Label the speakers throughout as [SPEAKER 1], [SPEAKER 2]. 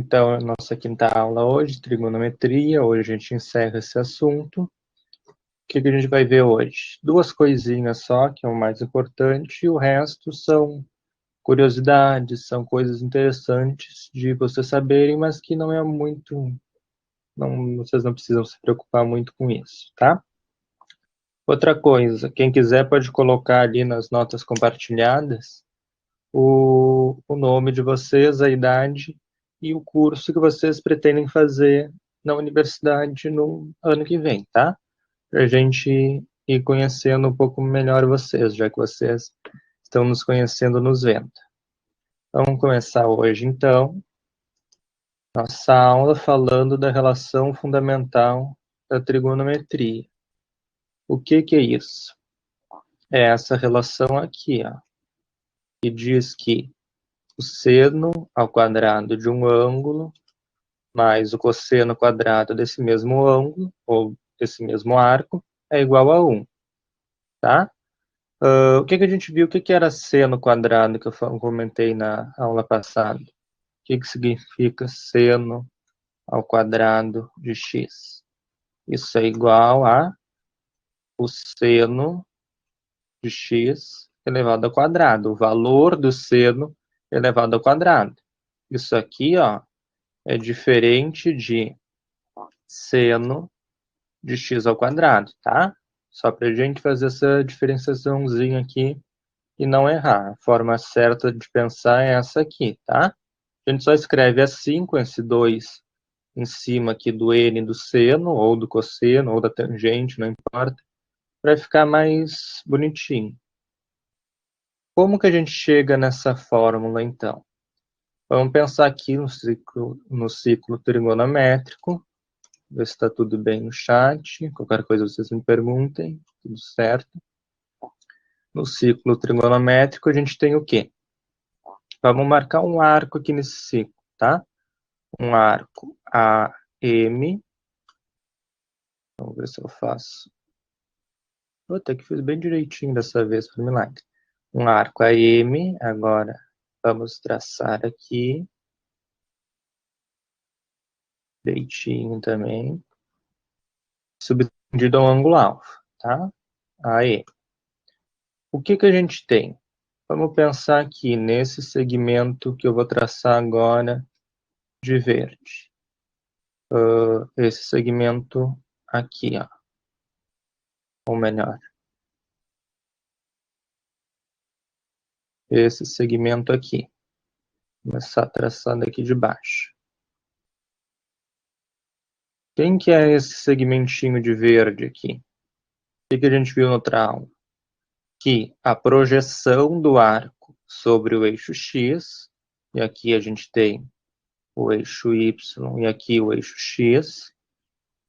[SPEAKER 1] Então, a nossa quinta aula hoje, trigonometria. Hoje a gente encerra esse assunto. O que a gente vai ver hoje? Duas coisinhas só, que é o mais importante, e o resto são curiosidades, são coisas interessantes de vocês saberem, mas que não é muito... vocês não precisam se preocupar muito com isso, tá? Outra coisa, quem quiser pode colocar ali nas notas compartilhadas o nome de vocês, a idade e o curso que vocês pretendem fazer na universidade no ano que vem, tá? Para a gente ir conhecendo um pouco melhor vocês, já que vocês estão nos conhecendo, nos vendo. Vamos começar hoje, então, nossa aula falando da relação fundamental da trigonometria. O que é isso? É essa relação aqui, ó, que diz que o seno ao quadrado de um ângulo mais o cosseno quadrado desse mesmo ângulo, ou desse mesmo arco, é igual a 1, tá? O que a gente viu? O que era seno quadrado que eu comentei na aula passada? O que significa seno ao quadrado de x? Isso é igual a o seno de x elevado ao quadrado, o valor do seno elevado ao quadrado. Isso aqui, ó, é diferente de seno de x ao quadrado, tá? Só para a gente fazer essa diferenciaçãozinha aqui e não errar. A forma certa de pensar é essa aqui, tá? A gente só escreve assim, com esse 2 em cima aqui do n do seno, ou do cosseno, ou da tangente, não importa, para ficar mais bonitinho. Como que a gente chega nessa fórmula, então? Vamos pensar aqui no ciclo trigonométrico. Ver se está tudo bem no chat. Qualquer coisa vocês me perguntem. Tudo certo. No ciclo trigonométrico a gente tem o quê? Vamos marcar um arco aqui nesse ciclo, tá? Um arco AM. Vamos ver se eu faço. Até que fiz bem direitinho dessa vez, por milagre. Um arco AM. Agora vamos traçar aqui. Direitinho também. Subtendido ao ângulo alfa, tá? AE. O que a gente tem? Vamos pensar aqui nesse segmento que eu vou traçar agora de verde. Esse segmento aqui, ó. Ou melhor, esse segmento aqui. Vou começar a traçar daqui de baixo. Quem que é esse segmentinho de verde aqui? O que a gente viu no outra aula? Que a projeção do arco sobre o eixo X, e aqui a gente tem o eixo Y e aqui o eixo X,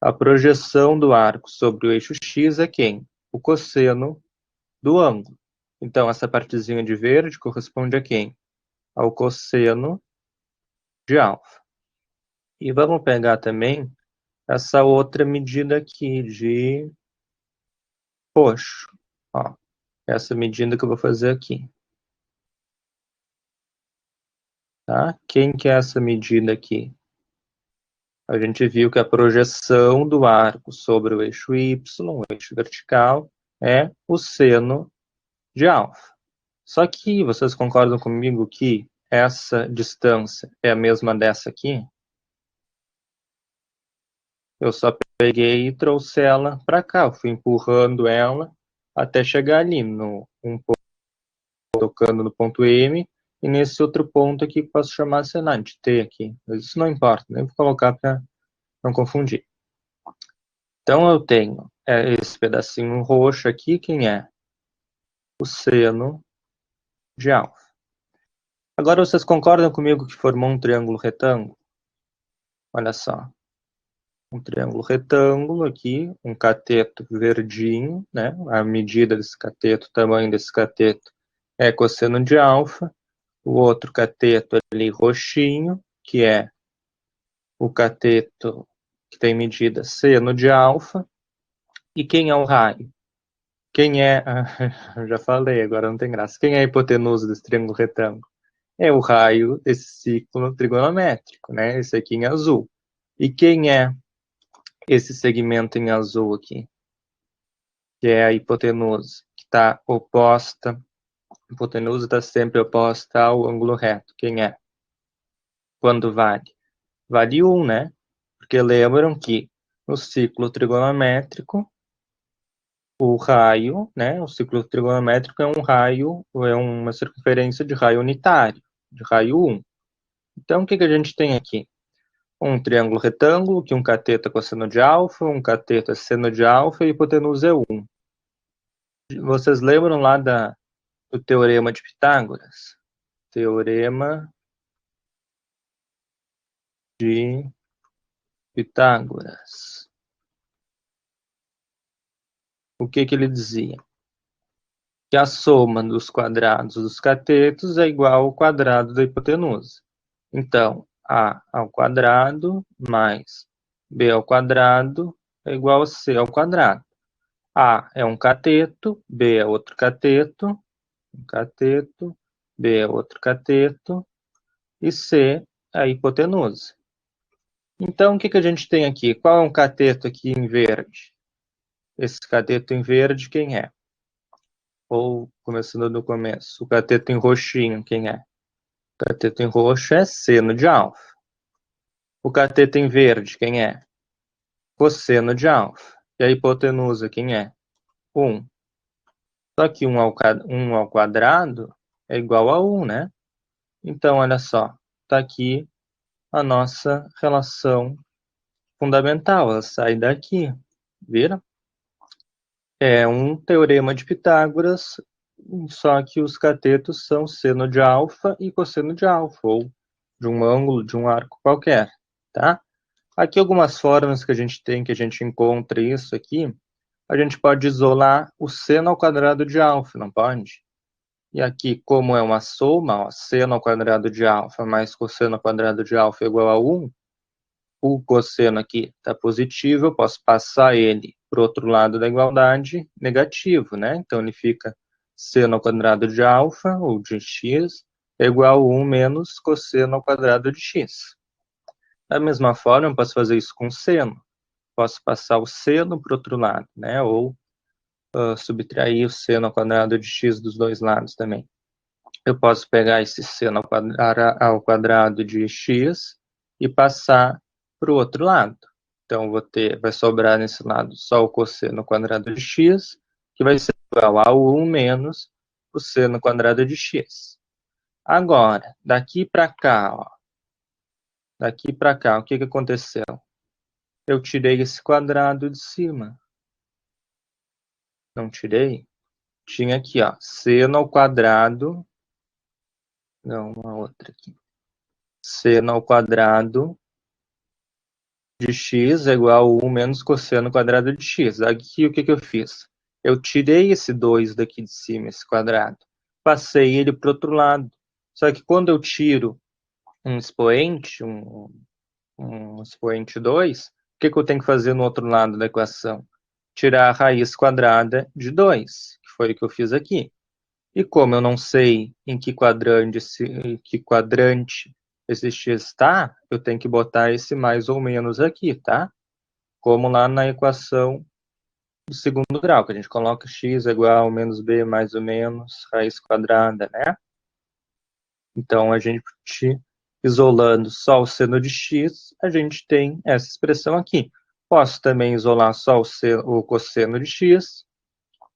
[SPEAKER 1] a projeção do arco sobre o eixo X é quem? O cosseno do ângulo. Então, essa partezinha de verde corresponde a quem? Ao cosseno de alfa. E vamos pegar também essa outra medida aqui de roxo. Ó, essa medida que eu vou fazer aqui. Tá? Quem que é essa medida aqui? A gente viu que a projeção do arco sobre o eixo Y, o eixo vertical, é o seno de alfa. Só que vocês concordam comigo que essa distância é a mesma dessa aqui? Eu só peguei e trouxe ela para cá, eu fui empurrando ela até chegar ali, um ponto, tocando no ponto M, e nesse outro ponto aqui que posso chamar, sei lá, de T aqui. Mas isso não importa, nem vou colocar para não confundir. Então eu tenho esse pedacinho roxo aqui, quem é? O seno de alfa. Agora vocês concordam comigo que formou um triângulo retângulo? Olha só. Um triângulo retângulo aqui, um cateto verdinho, né? A medida desse cateto, o tamanho desse cateto é cosseno de alfa. O outro cateto ali roxinho, que é o cateto que tem medida seno de alfa. E quem é o raio? Quem é... já falei, agora não tem graça. Quem é a hipotenusa desse triângulo retângulo? É o raio desse ciclo trigonométrico, né? Esse aqui em azul. E quem é esse segmento em azul aqui? Que é a hipotenusa, que está oposta. A hipotenusa está sempre oposta ao ângulo reto. Quem é? Quando vale? Vale 1, né? Porque lembram que no ciclo trigonométrico, o raio, né? O ciclo trigonométrico é um raio, é uma circunferência de raio unitário, de raio 1. Então, o que a gente tem aqui? Um triângulo retângulo, que um cateto é cosseno de alfa, um cateto é seno de alfa e a hipotenusa é 1. Vocês lembram lá do teorema de Pitágoras? Teorema de Pitágoras. O que ele dizia? Que a soma dos quadrados dos catetos é igual ao quadrado da hipotenusa. Então, a ao quadrado mais b ao quadrado é igual a c ao quadrado. A é um cateto, b é outro cateto, um cateto, b é outro cateto, e c é a hipotenusa. Então, o que a gente tem aqui? Qual é um cateto aqui em verde? Esse cateto em verde, quem é? Ou, começando do começo, o cateto em roxinho, quem é? O cateto em roxo é seno de alfa. O cateto em verde, quem é? Cosseno de alfa. E a hipotenusa, quem é? 1. Só que 1 ao quadrado é igual a 1, né? Então, olha só, está aqui a nossa relação fundamental, ela sai daqui, viram? É um teorema de Pitágoras, só que os catetos são seno de alfa e cosseno de alfa, ou de um ângulo, de um arco qualquer, tá? Aqui algumas formas que a gente tem, que a gente encontra isso aqui, a gente pode isolar o seno ao quadrado de alfa, não pode? E aqui, como é uma soma, ó, seno ao quadrado de alfa mais cosseno ao quadrado de alfa é igual a 1, o cosseno aqui está positivo, eu posso passar ele para o outro lado da igualdade negativo, né? Então ele fica seno ao quadrado de alfa, ou de x, é igual a 1 menos cosseno ao quadrado de x. Da mesma forma, eu posso fazer isso com seno. Posso passar o seno para o outro lado, né? Ou subtrair o seno ao quadrado de x dos dois lados também. Eu posso pegar esse seno ao quadrado de x e passar para o outro lado. Então, vai sobrar nesse lado só o cosseno ao quadrado de x, que vai ser igual a 1 menos o seno ao quadrado de x. Agora, daqui para cá, ó, daqui para cá, o que aconteceu? Eu tirei esse quadrado de cima. Não tirei? Tinha aqui, ó, seno ao quadrado. Não, uma outra aqui. Seno ao quadrado de x é igual a 1 menos cosseno quadrado de x. Aqui, o que eu fiz? Eu tirei esse 2 daqui de cima, esse quadrado. Passei ele para o outro lado. Só que quando eu tiro um expoente, um expoente 2, o que eu tenho que fazer no outro lado da equação? Tirar a raiz quadrada de 2, que foi o que eu fiz aqui. E como eu não sei em que quadrante esse x está, eu tenho que botar esse mais ou menos aqui, tá? Como lá na equação do segundo grau, que a gente coloca x é igual a menos b mais ou menos raiz quadrada, né? Então, a gente, isolando só o seno de x, a gente tem essa expressão aqui. Posso também isolar só o cosseno de x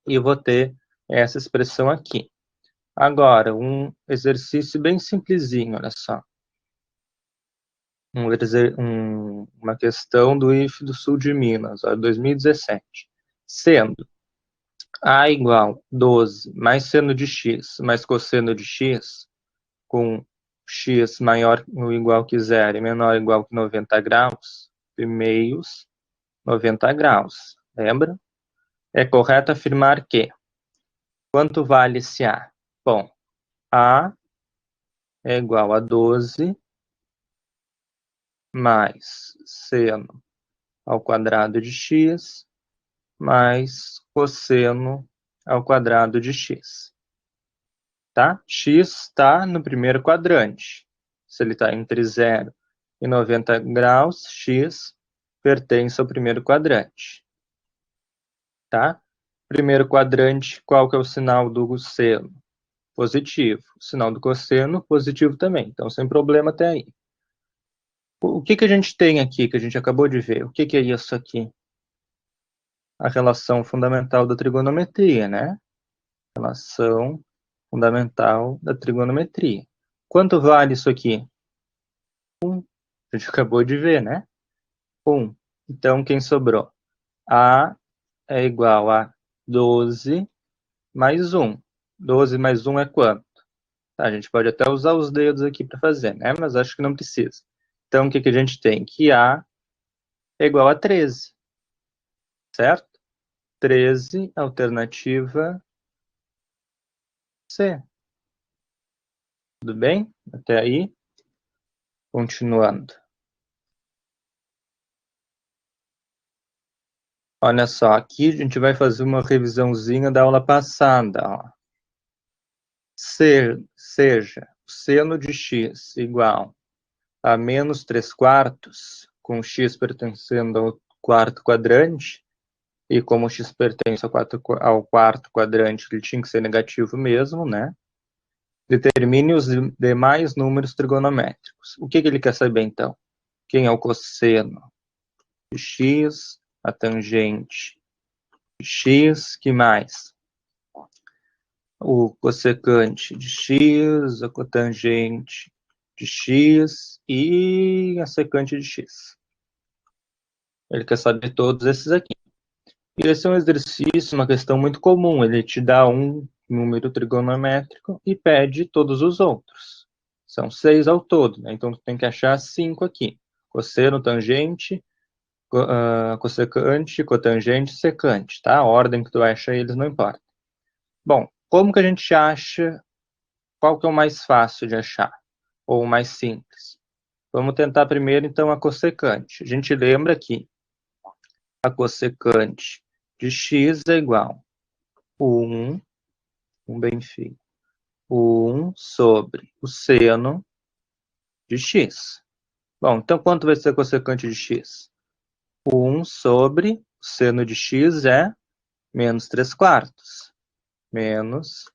[SPEAKER 1] e vou ter essa expressão aqui. Agora, um exercício bem simplesinho, olha só. Uma questão do IF do Sul de Minas, ó, 2017. Sendo A igual 12 mais seno de x mais cosseno de x, com x maior ou igual que zero e menor ou igual que 90 graus, e meios 90 graus. Lembra? É correto afirmar que quanto vale esse A? Bom, A é igual a 12 mais seno ao quadrado de x mais cosseno ao quadrado de x. tá? X está no primeiro quadrante. Se ele está entre 0 e 90 graus, X pertence ao primeiro quadrante, tá? Primeiro quadrante, qual que é o sinal do seno? Positivo. O sinal do cosseno, positivo também. Então, sem problema até aí. O que que a gente tem aqui, que a gente acabou de ver? O que que é isso aqui? A relação fundamental da trigonometria, né? Relação fundamental da trigonometria. Quanto vale isso aqui? A gente acabou de ver, né? 1. Então, quem sobrou? A é igual a 12 mais 1. 12 mais 1 é quanto? Tá, a gente pode até usar os dedos aqui para fazer, né? Mas acho que não precisa. Então, o que que a gente tem? Que A é igual a 13, certo? 13, alternativa C. Tudo bem? Até aí? Continuando. Olha só, aqui a gente vai fazer uma revisãozinha da aula passada. Ó. Seja o seno de x igual a menos 3 quartos, com x pertencendo ao quarto quadrante, e como x pertence ao quarto quadrante, ele tinha que ser negativo mesmo, né? Determine os demais números trigonométricos. O que que ele quer saber, então? Quem é o cosseno de x, a tangente de x, que mais? O cossecante de x, a cotangente de x e a secante de x. Ele quer saber todos esses aqui. E esse é um exercício, uma questão muito comum. Ele te dá um número trigonométrico e pede todos os outros. São 6 ao todo, né? Então, tu tem que achar 5 aqui. Cosseno, tangente, cossecante, cotangente, secante, tá? A ordem que tu acha eles não importa. Bom, como que a gente acha qual que é o mais fácil de achar? Ou o mais simples? Vamos tentar primeiro, então, a cossecante. A gente lembra que a cossecante de x é igual a 1, bem feio, 1 sobre o seno de x. Bom, então quanto vai ser a cossecante de x? 1 sobre o seno de x é menos 3 quartos. Menos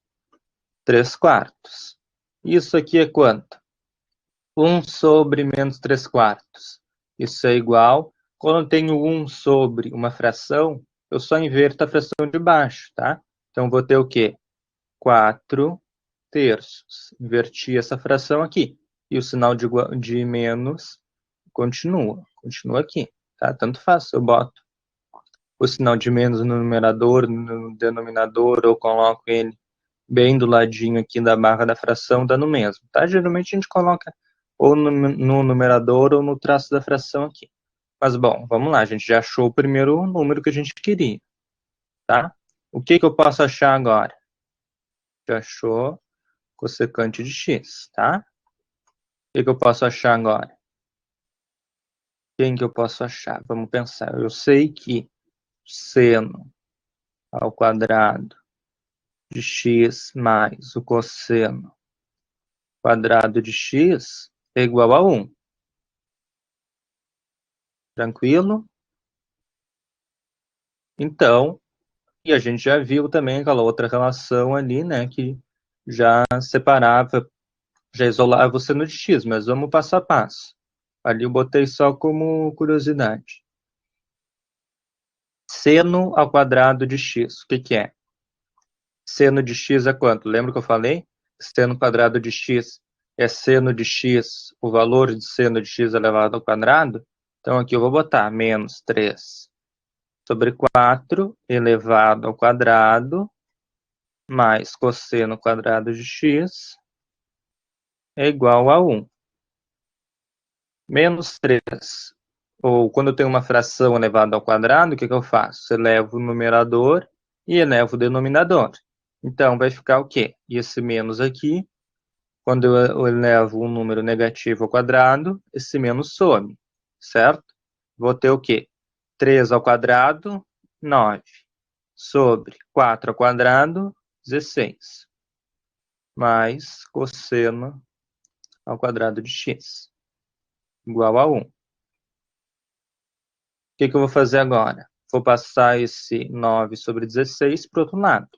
[SPEAKER 1] 3 quartos. Isso aqui é quanto? 1 sobre menos 3 quartos. Isso é igual. Quando eu tenho 1 sobre uma fração, eu só inverto a fração de baixo, tá? Então, vou ter o quê? 4 terços. Inverti essa fração aqui. E o sinal de menos continua aqui, tá? Tanto faz, eu boto o sinal de menos no numerador, no denominador, eu coloco ele bem do ladinho aqui da barra da fração, dando mesmo, tá? Geralmente a gente coloca ou no numerador ou no traço da fração aqui. Mas, bom, vamos lá, a gente já achou o primeiro número que a gente queria, tá? O que que eu posso achar agora? Já achou cossecante de x, tá? O que que eu posso achar agora? Quem que eu posso achar? Vamos pensar. Eu sei que seno ao quadrado de x mais o cosseno quadrado de x é igual a 1. Tranquilo? Então, e a gente já viu também aquela outra relação ali, né, que já separava, já isolava o seno de x, mas vamos passo a passo. Ali eu botei só como curiosidade. Seno ao quadrado de x, o que que é? Seno de x é quanto? Lembra que eu falei? Seno quadrado de x é seno de x, o valor de seno de x elevado ao quadrado. Então aqui eu vou botar menos 3 sobre 4 elevado ao quadrado mais cosseno quadrado de x é igual a 1. Menos 3. Ou quando eu tenho uma fração elevada ao quadrado, o que que eu faço? Elevo o numerador e elevo o denominador. Então, vai ficar o quê? E esse menos aqui, quando eu elevo um número negativo ao quadrado, esse menos some, certo? Vou ter o quê? 3 ao quadrado, 9. Sobre 4 ao quadrado, 16. mais cosseno ao quadrado de x, igual a 1. O que eu vou fazer agora? Vou passar esse 9 sobre 16 para o outro lado.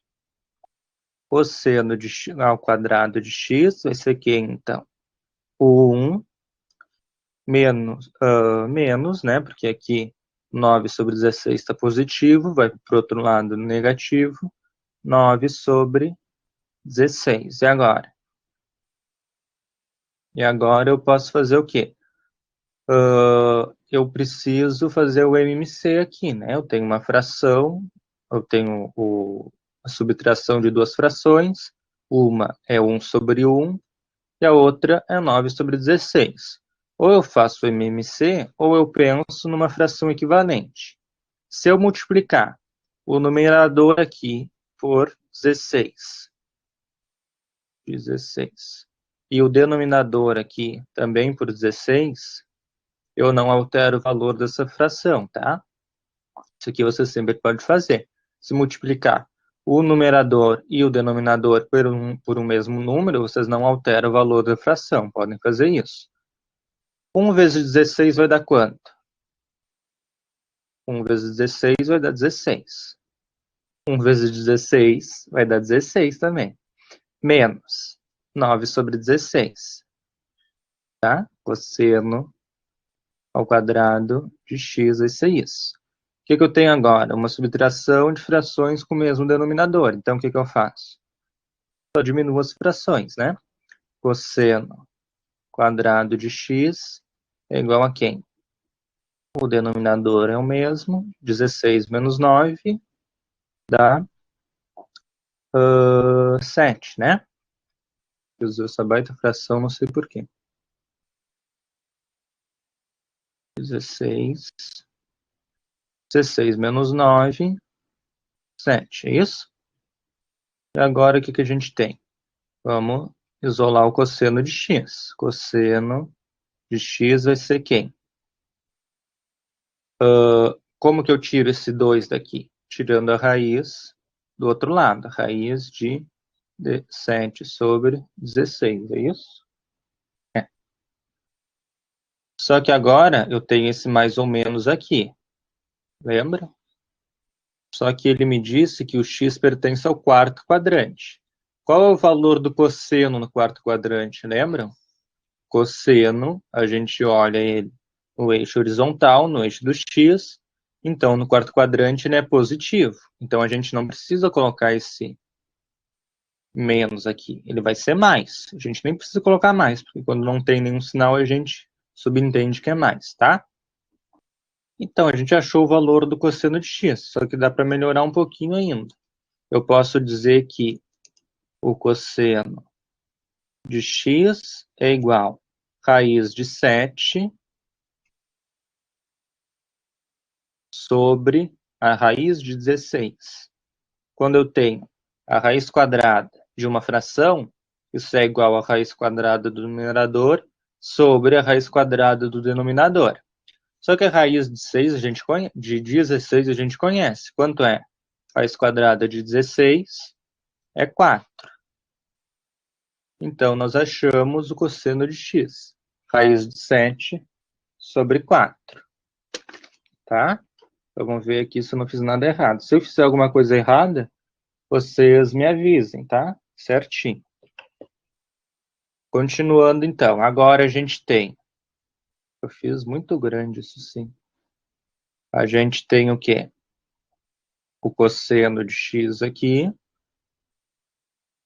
[SPEAKER 1] Cosseno de x ao quadrado de x vai ser que, então, o 1 menos, né? Porque aqui 9 sobre 16 está positivo, vai para o outro lado negativo. 9 sobre 16. E agora? E agora eu posso fazer o quê? Eu preciso fazer o MMC aqui, né? Eu tenho uma fração, eu tenho a subtração de duas frações. Uma é 1 sobre 1 e a outra é 9 sobre 16. Ou eu faço o MMC, ou eu penso numa fração equivalente. Se eu multiplicar o numerador aqui por 16, e o denominador aqui também por 16, eu não altero o valor dessa fração, tá? Isso aqui você sempre pode fazer. Se multiplicar o numerador e o denominador por um mesmo número, vocês não alteram o valor da fração. Podem fazer isso. 1 vezes 16 vai dar quanto? 1 vezes 16 vai dar 16. 1 vezes 16 vai dar 16 também. Menos 9 sobre 16. Tá? Cosseno ao quadrado de x vai ser isso. O que eu tenho agora? Uma subtração de frações com o mesmo denominador. Então, o que eu faço? Só diminuo as frações, né? Cosseno quadrado de x é igual a quem? O denominador é o mesmo. 16 menos 9 dá 7, né? Eu usei essa baita fração, não sei porquê. 16 menos 9, 7, é isso? E agora o que a gente tem? Vamos isolar o cosseno de x. Cosseno de x vai ser quem? Como que eu tiro esse 2 daqui? Tirando a raiz do outro lado. A raiz de 7 sobre 16, é isso? É. Só que agora eu tenho esse mais ou menos aqui. Lembra? Só que ele me disse que o x pertence ao quarto quadrante. Qual é o valor do cosseno no quarto quadrante, lembram? Cosseno, a gente olha ele no eixo horizontal, no eixo do x, então no quarto quadrante ele é positivo. Então a gente não precisa colocar esse menos aqui, ele vai ser mais. A gente nem precisa colocar mais, porque quando não tem nenhum sinal a gente subentende que é mais, tá? Então a gente achou o valor do cosseno de x, só que dá para melhorar um pouquinho ainda. Eu posso dizer que o cosseno de x é igual a raiz de 7 sobre a raiz de 16. Quando eu tenho a raiz quadrada de uma fração, isso é igual à raiz quadrada do numerador sobre a raiz quadrada do denominador. Só que a raiz de 6 de 16 a gente conhece. Quanto é? Raiz quadrada de 16 é 4. Então, nós achamos o cosseno de x. Raiz de 7 sobre 4. Tá? Vamos ver aqui se eu não fiz nada errado. Se eu fizer alguma coisa errada, vocês me avisem, tá? Certinho. Continuando, então. Agora a gente tem... Eu fiz muito grande isso, sim. A gente tem o quê? O cosseno de x aqui.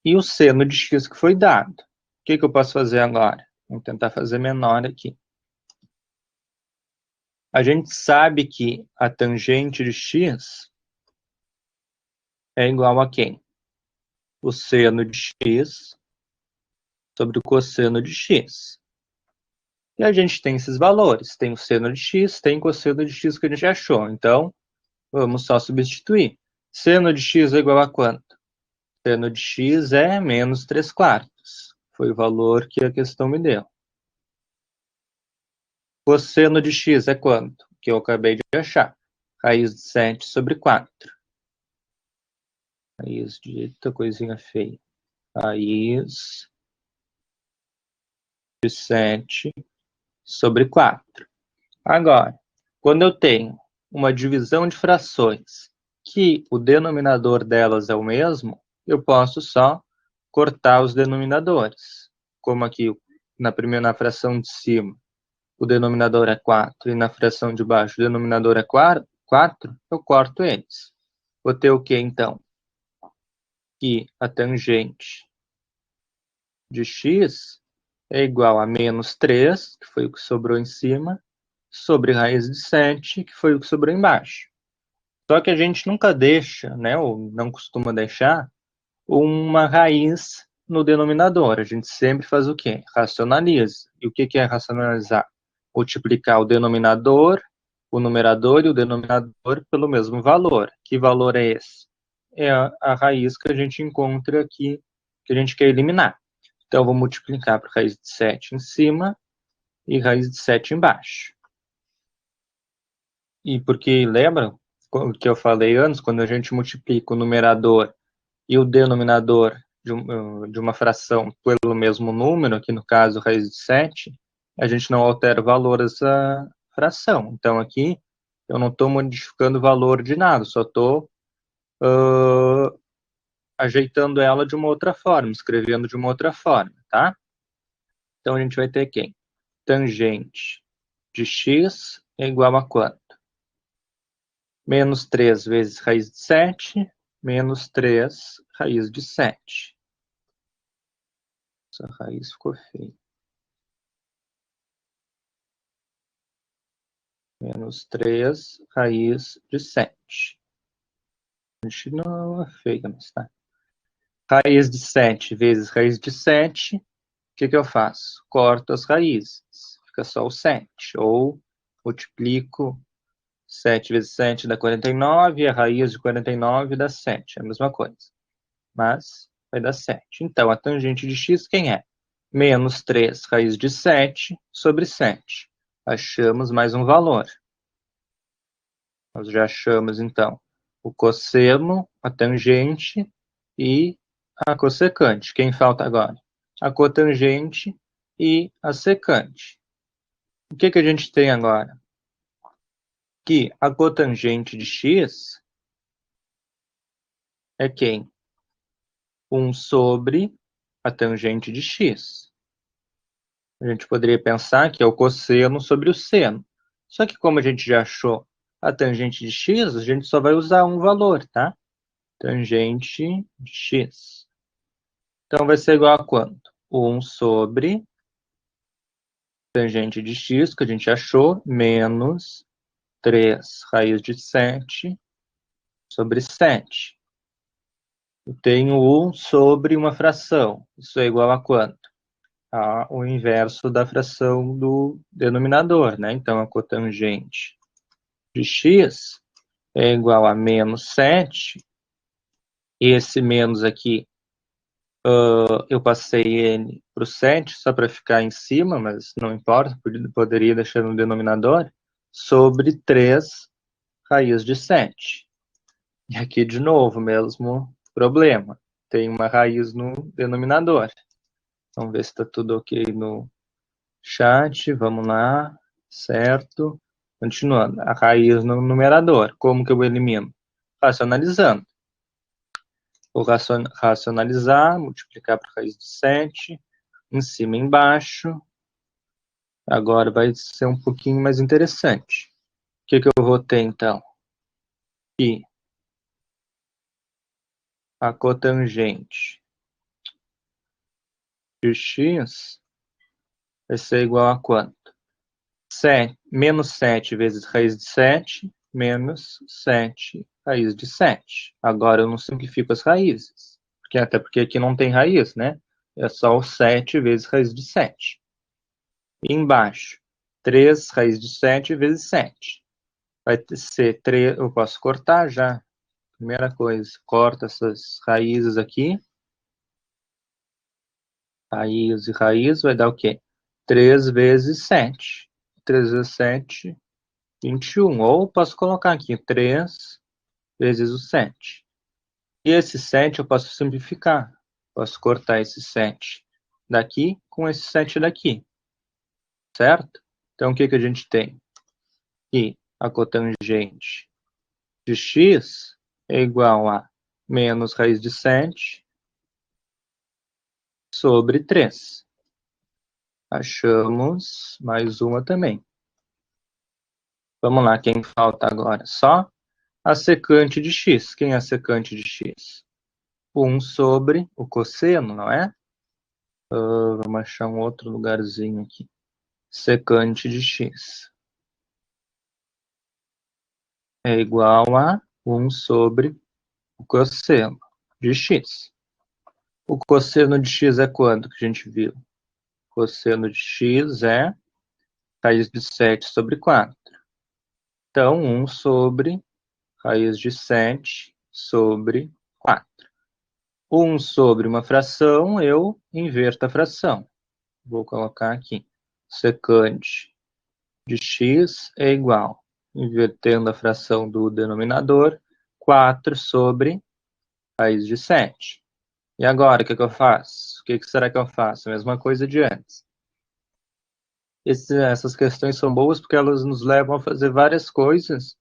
[SPEAKER 1] E o seno de x que foi dado. O que eu posso fazer agora? Vamos tentar fazer menor aqui. A gente sabe que a tangente de x é igual a quem? O seno de x sobre o cosseno de x. E a gente tem esses valores. Tem o seno de x, tem o cosseno de x que a gente achou. Então, vamos só substituir. Seno de x é igual a quanto? Seno de x é menos 3 quartos. Foi o valor que a questão me deu. Cosseno de x é quanto? Que eu acabei de achar. Raiz de 7 sobre 4. Raiz de... Eita, coisinha feia. raiz de 7 sobre 4. Agora, quando eu tenho uma divisão de frações que o denominador delas é o mesmo, eu posso só cortar os denominadores. Como aqui na fração de cima o denominador é 4 e na fração de baixo o denominador é 4, eu corto eles. Vou ter o que então? Que a tangente de x é igual a menos 3, que foi o que sobrou em cima, sobre raiz de 7, que foi o que sobrou embaixo. Só que a gente nunca deixa, né, ou não costuma deixar, uma raiz no denominador. A gente sempre faz o quê? Racionaliza. E o que é racionalizar? Multiplicar o denominador, o numerador e o denominador pelo mesmo valor. Que valor é esse? É a raiz que a gente encontra aqui, que a gente quer eliminar. Então, eu vou multiplicar por raiz de 7 em cima e raiz de 7 embaixo. E porque, lembra o que eu falei antes, quando a gente multiplica o numerador e o denominador de uma fração pelo mesmo número, aqui no caso raiz de 7, a gente não altera o valor dessa fração. Então, aqui, eu não estou modificando o valor de nada, só estou ajeitando ela de uma outra forma, escrevendo de uma outra forma, tá? Então, a gente vai ter quem? Tangente de x é igual a quanto? Menos 3 vezes raiz de 7, menos 3 raiz de 7. Essa raiz ficou feia. Menos 3 raiz de 7. Continua feia, mas tá. Raiz de 7 vezes raiz de 7. O que eu faço? Corto as raízes. Fica só o 7. Ou multiplico 7 vezes 7 dá 49, e a raiz de 49 dá 7. É a mesma coisa. Mas vai dar 7. Então, a tangente de x quem é? Menos 3 raiz de 7 sobre 7. Achamos mais um valor. Nós já achamos, então, o cosseno, a tangente e a cossecante. Quem falta agora? A cotangente e a secante. O que a gente tem agora? Que a cotangente de x é quem? 1 sobre a tangente de x. A gente poderia pensar que é o cosseno sobre o seno. Só que como a gente já achou a tangente de x, a gente só vai usar um valor, tá? Tangente de x. Então, vai ser igual a quanto? 1 sobre tangente de x, que a gente achou, menos 3 raiz de 7 sobre 7. Eu tenho 1 sobre uma fração. Isso é igual a quanto? O inverso da fração do denominador, né? Então, a cotangente de x é igual a menos 7. Esse menos aqui, eu passei ele para o 7 só para ficar em cima, mas não importa, poderia deixar no denominador, sobre 3 raiz de 7. E aqui, de novo, mesmo problema. Tem uma raiz no denominador. Vamos ver se está tudo ok no chat. Vamos lá. Certo. Continuando. A raiz no numerador. Como que eu elimino? Racionalizando. Vou racionalizar, multiplicar por raiz de 7. Em cima e embaixo. Agora vai ser um pouquinho mais interessante. O que eu vou ter, então? Que a cotangente de x vai ser igual a quanto? Menos 7 vezes raiz de 7, menos 7 raiz de 7. Agora eu não simplifico as raízes, até porque aqui não tem raiz, né? É só o 7 vezes raiz de 7. E embaixo, 3 raiz de 7 vezes 7. Vai ser 3, eu posso cortar já. Primeira coisa, corta essas raízes aqui. Raiz e raiz vai dar o quê? 3 vezes 7. 3 vezes 7, 21. Ou posso colocar aqui 3 vezes o 7. E esse 7 eu posso simplificar. Posso cortar esse 7 daqui com esse 7 daqui, certo? Então, o que a gente tem? Que a cotangente de x é igual a menos raiz de 7 sobre 3. Achamos mais uma também. Vamos lá, quem falta agora? Só a secante de x. Quem é a secante de x? 1 sobre o cosseno, não é? Vamos achar um outro lugarzinho aqui. Secante de x é igual a 1 sobre o cosseno de x. O cosseno de x é quanto que a gente viu? O cosseno de x é raiz de 7 sobre 4. Então, 1 sobre raiz de 7 sobre 4. 1 sobre uma fração, eu inverto a fração. Vou colocar aqui. Secante de x é igual, invertendo a fração do denominador, 4 sobre raiz de 7. E agora, o que eu faço? O que será que eu faço? A mesma coisa de antes. Essas questões são boas porque elas nos levam a fazer várias coisas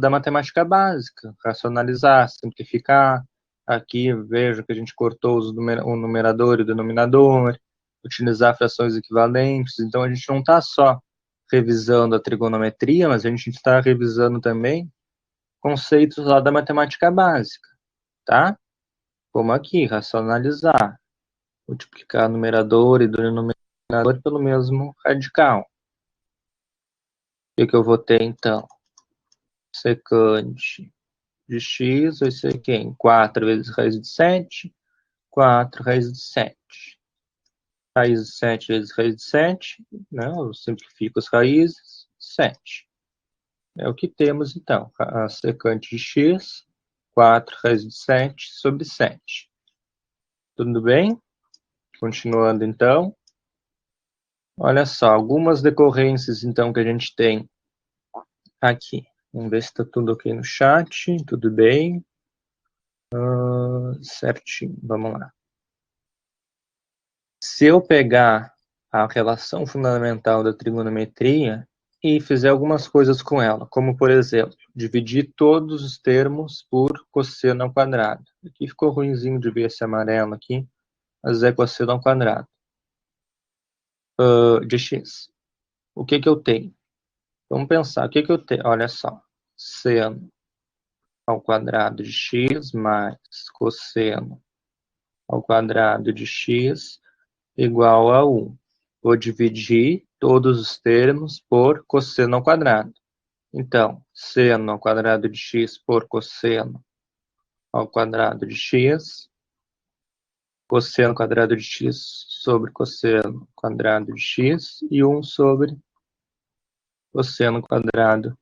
[SPEAKER 1] da matemática básica. Racionalizar, simplificar. Aqui, veja que a gente cortou o numerador e o denominador, utilizar frações equivalentes. Então, a gente não está só revisando a trigonometria, mas a gente está revisando também conceitos lá da matemática básica, tá? Como aqui, racionalizar, multiplicar numerador e denominador pelo mesmo radical. O que eu vou ter, então? Secante de x vai ser quem? 4 vezes raiz de 7, 4 raiz de 7. Raiz de 7 vezes raiz de 7, né? Eu simplifico as raízes, 7. É o que temos, então. A secante de x, 4 raiz de 7 sobre 7. Tudo bem? Continuando, então. Olha só, algumas decorrências, então, que a gente tem aqui. Vamos ver se está tudo ok no chat. Tudo bem. Certinho, vamos lá. Se eu pegar a relação fundamental da trigonometria e fizer algumas coisas com ela, como, por exemplo, dividir todos os termos por cosseno ao quadrado. Aqui ficou ruinzinho de ver esse amarelo aqui, mas é cosseno ao quadrado de x. O que eu tenho? Vamos pensar, o que eu tenho? Olha só, seno ao quadrado de x mais cosseno ao quadrado de x igual a 1. Vou dividir todos os termos por cosseno ao quadrado. Então, seno ao quadrado de x por cosseno ao quadrado de x, cosseno ao quadrado de x sobre cosseno ao quadrado de x e 1 sobre cosseno ao quadrado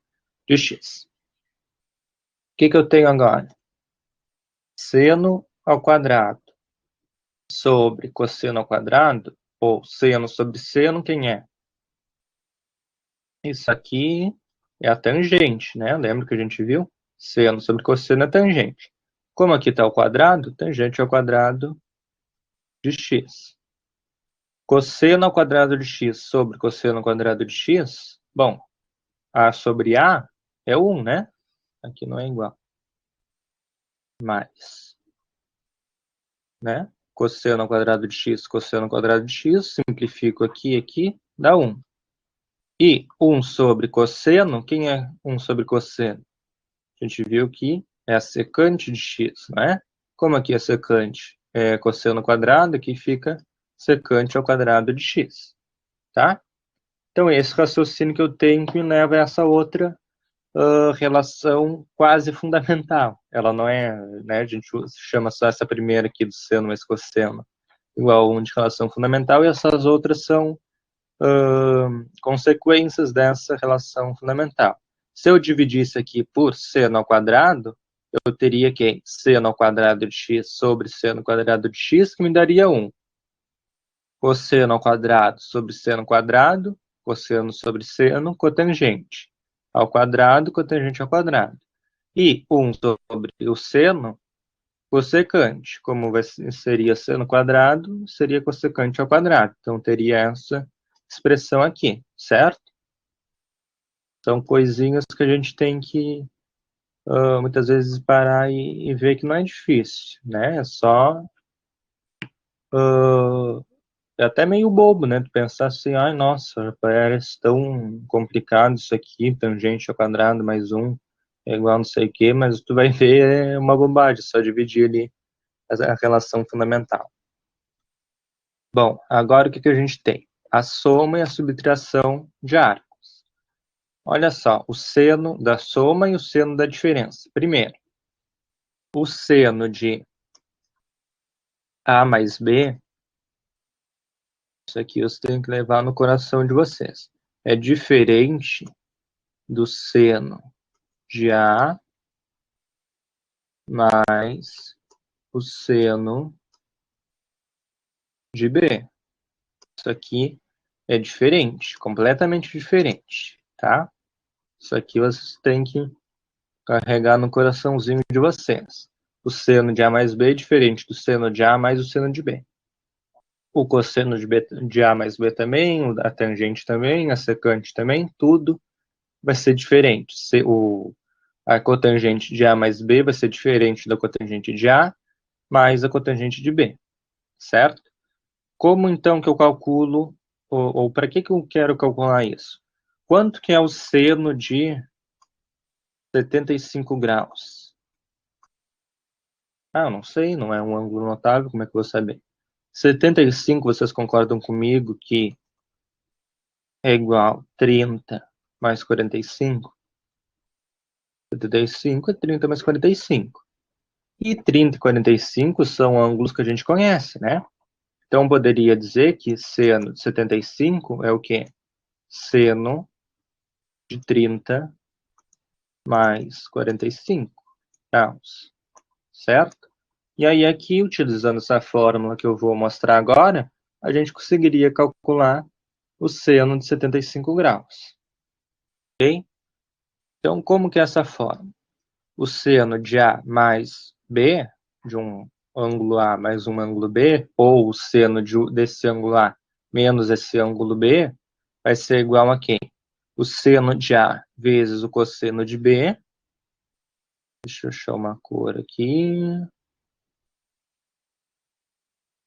[SPEAKER 1] de x. O que eu tenho agora? Seno ao quadrado sobre cosseno ao quadrado, ou seno sobre seno, quem é? Isso aqui é a tangente, né? Lembra que a gente viu? Seno sobre cosseno é tangente. Como aqui está o quadrado, tangente ao quadrado de x. Cosseno ao quadrado de x sobre cosseno ao quadrado de x, bom, a sobre a é 1, né? Aqui não é igual. Mais, né? Cosseno ao quadrado de x, cosseno ao quadrado de x, simplifico aqui, aqui, dá 1. E 1 sobre cosseno, quem é 1 sobre cosseno? A gente viu que é a secante de x, não é? Como aqui é secante é cosseno quadrado, aqui fica secante ao quadrado de x, tá? Então, esse raciocínio que eu tenho que me leva a essa outra relação quase fundamental. Ela não é, né, a gente chama só essa primeira aqui do seno mais cosseno igual a 1 de relação fundamental, e essas outras são consequências dessa relação fundamental. Se eu dividisse aqui por seno ao quadrado, eu teria que seno ao quadrado de x sobre seno ao quadrado de x, que me daria 1. Cosseno ao quadrado sobre seno quadrado, cosseno sobre seno, cotangente ao quadrado, cotangente ao quadrado. E 1 sobre o seno, Cossecante, como seria seno quadrado, seria cossecante ao quadrado. Então, teria essa expressão aqui, certo? São coisinhas que a gente tem que, muitas vezes, parar e ver que não é difícil, né? É só... é até meio bobo, né? Tu pensar assim, ai, nossa, parece tão complicado isso aqui, tangente ao quadrado mais um é igual não sei o quê, mas tu vai ver é uma bobagem, só dividir ali a relação fundamental. Bom, agora o que a gente tem? A soma e a subtração de arcos. Olha só, o seno da soma e o seno da diferença. Primeiro, o seno de A mais B, isso aqui eu tenho que levar no coração de vocês, é diferente do seno de A mais o seno de B. Isso aqui é diferente, completamente diferente, tá? Isso aqui vocês têm que carregar no coraçãozinho de vocês. O seno de A mais B é diferente do seno de A mais o seno de B. O cosseno de A mais B também, a tangente também, a secante também, tudo vai ser diferente. A cotangente de A mais B vai ser diferente da cotangente de A mais a cotangente de B, certo? Como então que eu calculo, ou para que eu quero calcular isso? Quanto que é o seno de 75 graus? Ah, eu não sei, não é um ângulo notável, como é que eu vou saber? 75, vocês concordam comigo que é igual a 30 mais 45? 75 é 30 mais 45. E 30 e 45 são ângulos que a gente conhece, né? Então, poderia dizer que seno de 75 é o quê? Seno de 30 mais 45 graus, certo? E aí aqui, utilizando essa fórmula que eu vou mostrar agora, a gente conseguiria calcular o seno de 75 graus, ok? Então, como que é essa fórmula? O seno de A mais B, de um ângulo A mais um ângulo B, ou o seno desse ângulo A menos esse ângulo B, vai ser igual a quem? O seno de A vezes o cosseno de B. Deixa eu achar uma cor aqui.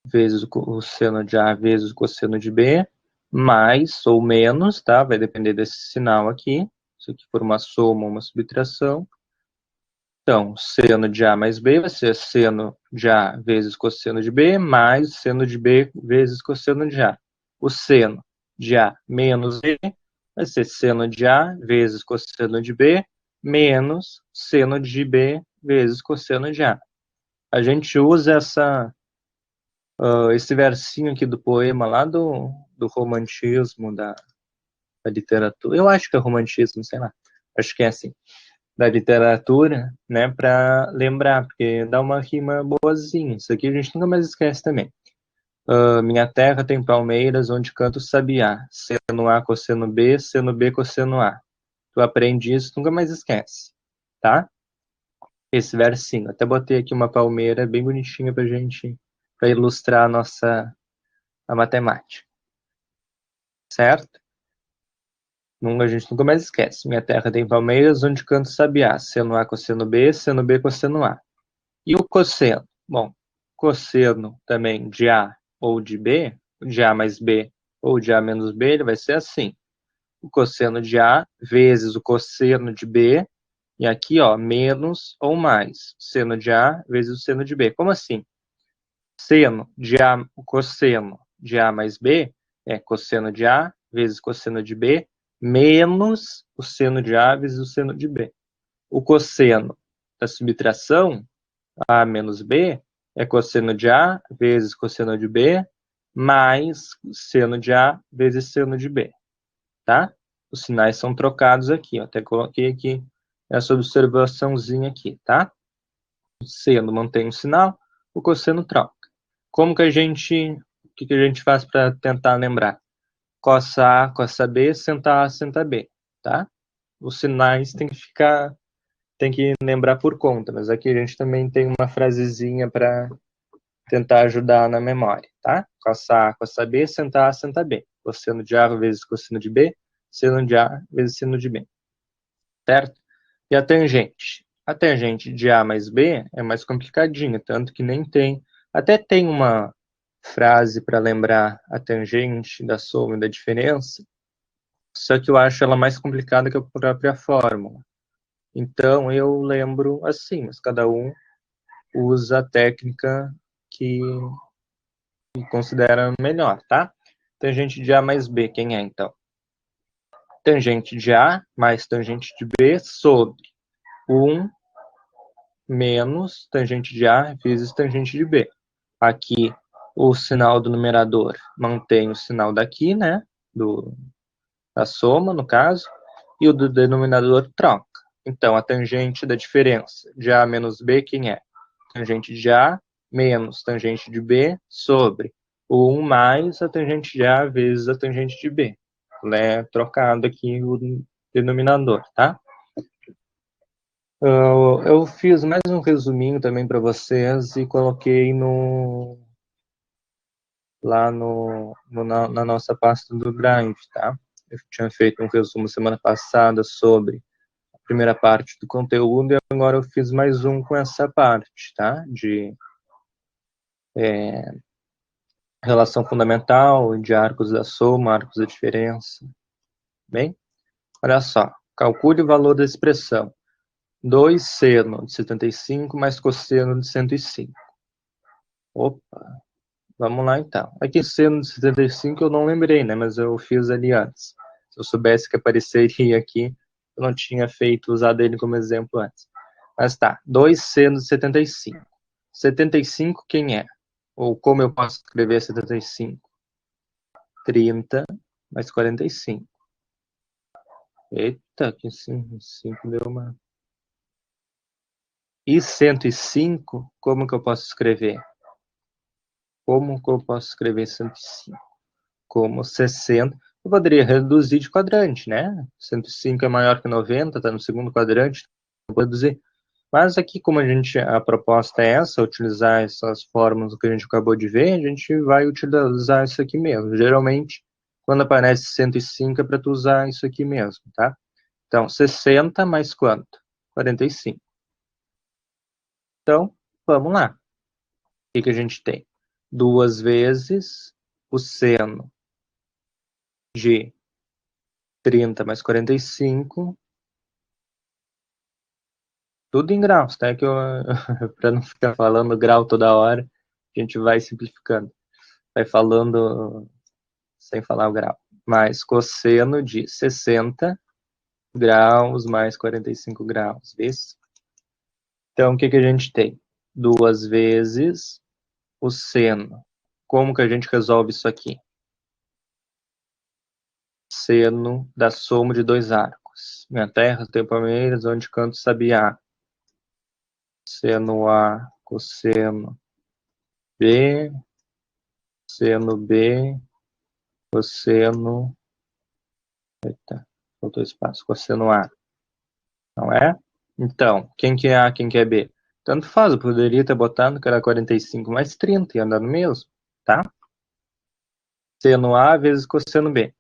[SPEAKER 1] Vezes o seno de A vezes o cosseno de B, mais ou menos, tá? Vai depender desse sinal aqui. Se aqui for uma soma ou uma subtração. Então, seno de A mais B vai ser seno de A vezes cosseno de B, mais seno de B vezes cosseno de A. O seno de A menos B vai ser seno de A vezes cosseno de B, menos seno de B vezes cosseno de A. A gente usa esse versinho aqui do poema lá do romantismo, da literatura. Eu acho que é romantismo, sei lá. Acho que é assim. Da literatura, né, para lembrar, porque dá uma rima boazinha. Isso aqui a gente nunca mais esquece também. Minha terra tem palmeiras onde canta o sabiá. Seno A, cosseno B, seno B, cosseno A. Tu aprende isso, nunca mais esquece, tá? Esse versinho. Até botei aqui uma palmeira bem bonitinha pra gente, para ilustrar a matemática, certo? A gente nunca mais esquece. Minha terra tem palmeiras onde canta o sabiá. Seno A, cosseno B, cosseno A. E o cosseno? Bom, cosseno também de A ou de B, de A mais B ou de A menos B, ele vai ser assim. O cosseno de A vezes o cosseno de B, e aqui, ó, menos ou mais. Seno de A vezes o seno de B. Como assim? Seno de A, o cosseno de A mais B é cosseno de A vezes cosseno de B, menos o seno de A vezes o seno de B. O cosseno da subtração, A menos B, é cosseno de A vezes cosseno de B, mais seno de A vezes seno de B, tá? Os sinais são trocados aqui, ó. Até coloquei aqui essa observaçãozinha aqui, tá? O seno mantém o sinal, o cosseno troca. Como que o que a gente faz para tentar lembrar? Cossa A, cossa B, senta A, senta B, tá? Os sinais têm que ficar tem que lembrar por conta, mas aqui a gente também tem uma frasezinha para tentar ajudar na memória, tá? Coça A, coça B, senta A, senta B. Cosseno de A vezes cosseno de B, seno de A vezes seno de B, certo? E a tangente? A tangente de A mais B é mais complicadinha, tanto que nem tem... Até tem uma frase para lembrar a tangente da soma e da diferença, só que eu acho ela mais complicada que a própria fórmula. Então eu lembro assim, mas cada um usa a técnica que considera melhor, tá? Tangente de A mais B, quem é então? Tangente de A mais tangente de B sobre 1 menos tangente de A vezes tangente de B. Aqui o sinal do numerador mantém o sinal daqui, né? Da soma, no caso, e o do denominador troca. Então, a tangente da diferença de A menos B, quem é? Tangente de A menos tangente de B sobre o 1 mais a tangente de A vezes a tangente de B. Trocado aqui o denominador, tá? Eu fiz mais um resuminho também para vocês e coloquei lá na nossa pasta do Drive, tá? Eu tinha feito um resumo semana passada sobre a primeira parte do conteúdo e agora eu fiz mais um com essa parte, tá? De relação fundamental, de arcos da soma, arcos da diferença. Bem, olha só. Calcule o valor da expressão 2 seno de 75 mais cosseno de 105. Opa, vamos lá então. Aqui seno de 75 eu não lembrei, né? Mas eu fiz ali antes. Se eu soubesse que apareceria aqui, eu não tinha usado ele como exemplo antes. Mas tá, 2 seno de 75. 75 quem é? Ou como eu posso escrever 75? 30 mais 45. Eita, que 5 deu uma... E 105, como que eu posso escrever? Como que eu posso escrever 105? Como 60. Eu poderia reduzir de quadrante, né? 105 é maior que 90, está no segundo quadrante, eu vou reduzir. Mas aqui, como a proposta é essa, utilizar essas fórmulas que a gente acabou de ver, a gente vai utilizar isso aqui mesmo. Geralmente, quando aparece 105 é para tu usar isso aqui mesmo, tá? Então, 60 mais quanto? 45. Então, vamos lá. O que a gente tem? 2 vezes o seno de 30 mais 45, tudo em graus, tá? Para não ficar falando grau toda hora, a gente vai simplificando. Vai falando sem falar o grau. Mais cosseno de 60 graus mais 45 graus, vê? Então, o que a gente tem? 2 vezes o seno. Como que a gente resolve isso aqui? Seno da soma de dois arcos. Minha terra tem palmeiras, onde canto sabiá. Seno A, cosseno B, seno B, cosseno... Eita, faltou espaço. Cosseno A, não é? Então, quem que é A, quem que é B? Tanto faz, eu poderia ter botado que era 45 mais 30 e andar no mesmo, tá? Seno A vezes cosseno B.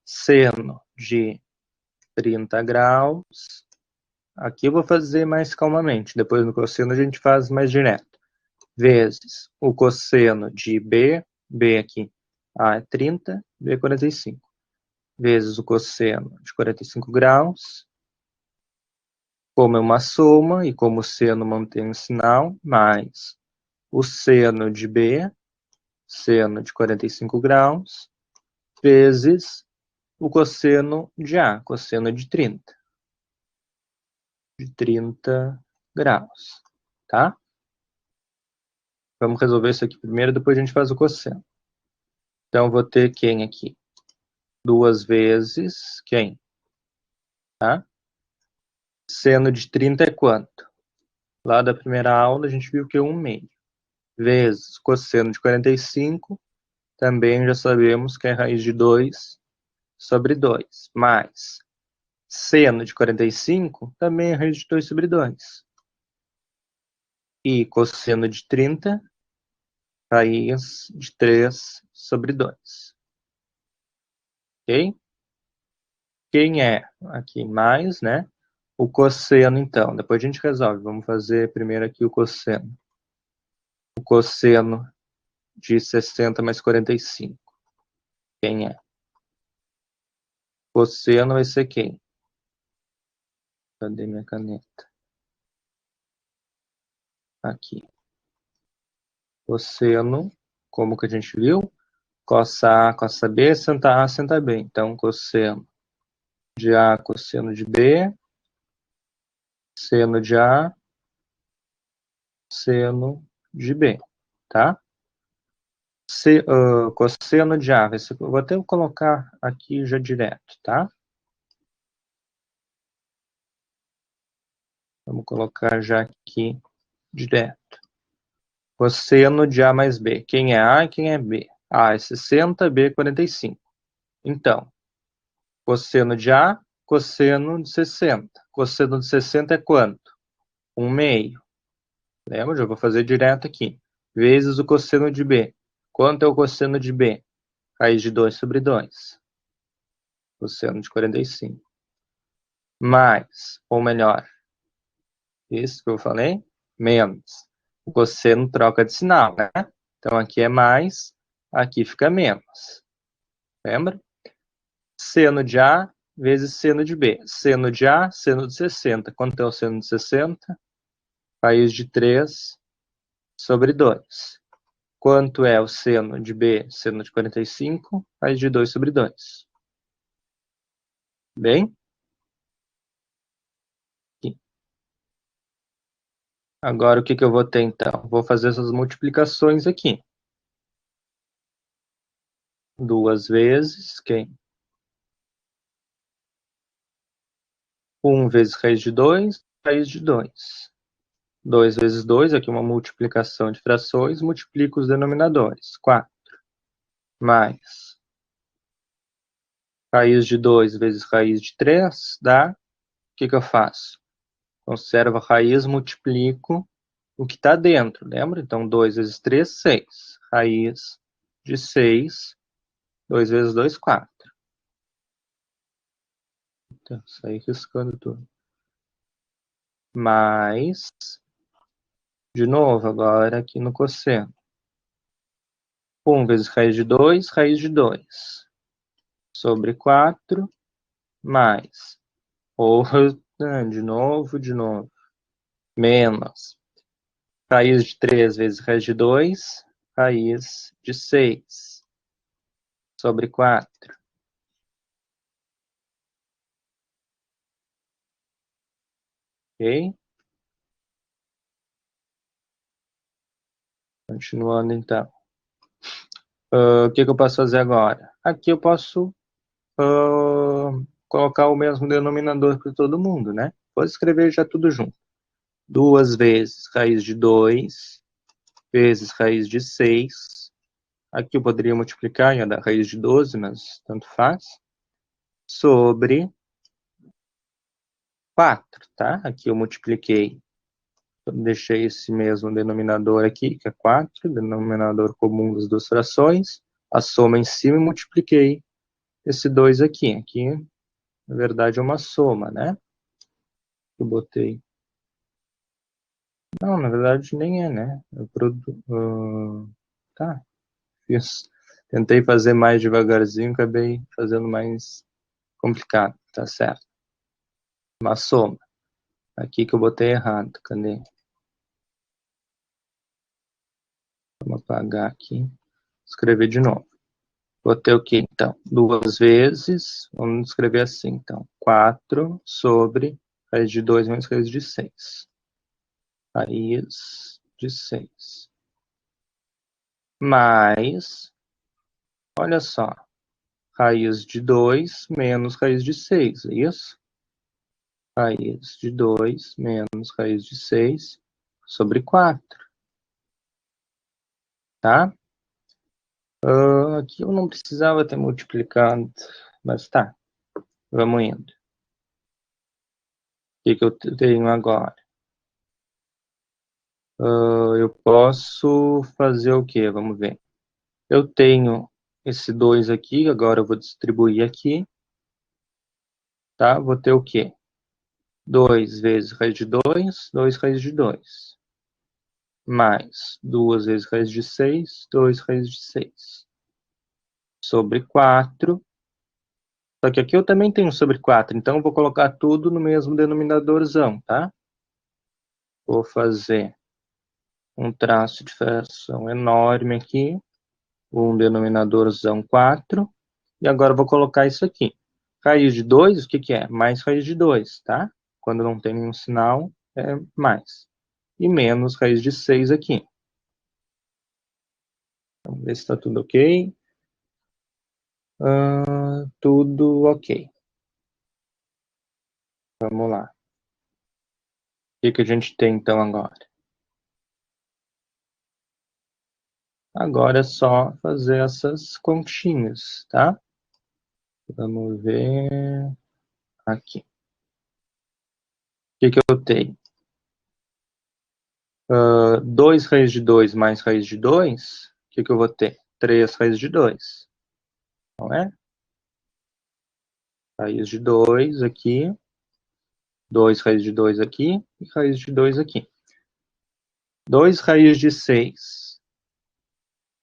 [SPEAKER 1] Seno de 30 graus. Aqui eu vou fazer mais calmamente. Depois no cosseno a gente faz mais direto. Vezes o cosseno de B. B aqui. A é 30, B é 45. Vezes o cosseno de 45 graus. Como é uma soma e como o seno mantém o sinal, mais o seno de B, seno de 45 graus, vezes o cosseno de A, cosseno de 30. De 30 graus, tá? Vamos resolver isso aqui primeiro, depois a gente faz o cosseno. Então, vou ter quem aqui? 2 vezes quem? Tá? Seno de 30 é quanto? Lá da primeira aula a gente viu que é 1 meio. Vezes cosseno de 45, também já sabemos que é raiz de 2 sobre 2. Mais Seno de 45 também é raiz de 2 sobre 2. E cosseno de 30, raiz de 3 sobre 2. Ok? Quem é aqui mais, né? O cosseno, então. Depois a gente resolve. Vamos fazer primeiro aqui o cosseno. O cosseno de 60 mais 45. Quem é? Cosseno vai ser quem? Cadê minha caneta? Aqui. Cosseno, como que a gente viu? Cossa A, cossa B, senta A, senta B. Então, cosseno de A, cosseno de B, seno de A, seno de B, tá? Cosseno de A, vou até colocar aqui já direto, tá? Vamos colocar já aqui direto. Cosseno de A mais B. Quem é A e quem é B? A é 60, B é 45. Então, cosseno de A, cosseno de 60. Cosseno de 60 é quanto? 1/2. Lembra? Já vou fazer direto aqui. Vezes o cosseno de B. Quanto é o cosseno de B? Raiz de 2 sobre 2. Cosseno de 45. Mais, ou melhor, isso que eu falei, menos. O cosseno troca de sinal, né? Então aqui é mais, aqui fica menos. Lembra? Seno de A vezes seno de B. Seno de A, seno de 60. Quanto é o seno de 60? Raiz de 3 sobre 2. Quanto é o seno de B? Seno de 45, raiz de 2 sobre 2. Bem? Aqui. Agora o que eu vou ter então? Vou fazer essas multiplicações aqui. 2 vezes quem? 1 vezes raiz de 2, raiz de 2. 2 vezes 2, aqui uma multiplicação de frações, multiplico os denominadores. 4 mais raiz de 2 vezes raiz de 3 dá. O que eu faço? Conservo a raiz, multiplico o que está dentro, lembra? Então, 2 vezes 3, 6. Raiz de 6, 2 vezes 2, 4. Então, saí riscando tudo. Mais, de novo, agora aqui no cosseno. 1 vezes raiz de 2, raiz de 2. Sobre 4, mais. Ou, de novo. Menos. Raiz de 3 vezes raiz de 2, raiz de 6. Sobre 4. Ok? Continuando então. O que eu posso fazer agora? Aqui eu posso colocar o mesmo denominador para todo mundo, né? Vou escrever já tudo junto. 2 vezes raiz de 2 vezes raiz de 6. Aqui eu poderia multiplicar, ia dar raiz de 12, mas tanto faz. Sobre 4, tá? Aqui eu multipliquei. Deixei esse mesmo denominador aqui, que é 4, denominador comum das duas frações. A soma em cima e multipliquei esse 2 aqui. Aqui, na verdade, é uma soma, né? Eu botei. Não, na verdade, nem é, né? Tá. Fiz. Tentei fazer mais devagarzinho, acabei fazendo mais complicado. Tá certo. Uma soma. Aqui que eu botei errado. Cadê? Vamos apagar aqui. Escrever de novo. Botei o que então? 2 vezes, vamos escrever assim então, 4 sobre raiz de 2 menos raiz de 6. Raiz de 6. Mais, olha só, raiz de 2 menos raiz de 6, é isso? Raiz de 2 menos raiz de 6 sobre 4, tá? Aqui eu não precisava ter multiplicado, mas tá, vamos indo. que eu tenho agora? Eu posso fazer o quê? Vamos ver. Eu tenho esse 2 aqui, agora eu vou distribuir aqui, tá? Vou ter o quê? 2 vezes raiz de 2, 2 raiz de 2. Mais 2 vezes raiz de 6, 2 raiz de 6. Sobre 4. Só que aqui eu também tenho sobre 4, então eu vou colocar tudo no mesmo denominadorzão, tá? Vou fazer um traço de fração enorme aqui, um denominadorzão 4, e agora eu vou colocar isso aqui. Raiz de 2, o que que é? Mais raiz de 2, tá? Quando não tem nenhum sinal, é mais. E menos raiz de 6 aqui. Vamos ver se está tudo ok. Tudo ok. Vamos lá. O que a gente tem então agora? Agora é só fazer essas continhas, tá? Vamos ver aqui. O que eu tenho? 2 raiz de 2 mais raiz de 2, o que eu vou ter? 3 raiz de 2, não é? Raiz de 2 aqui, 2 raiz de 2 aqui e raiz de 2 aqui. 2 raiz de 6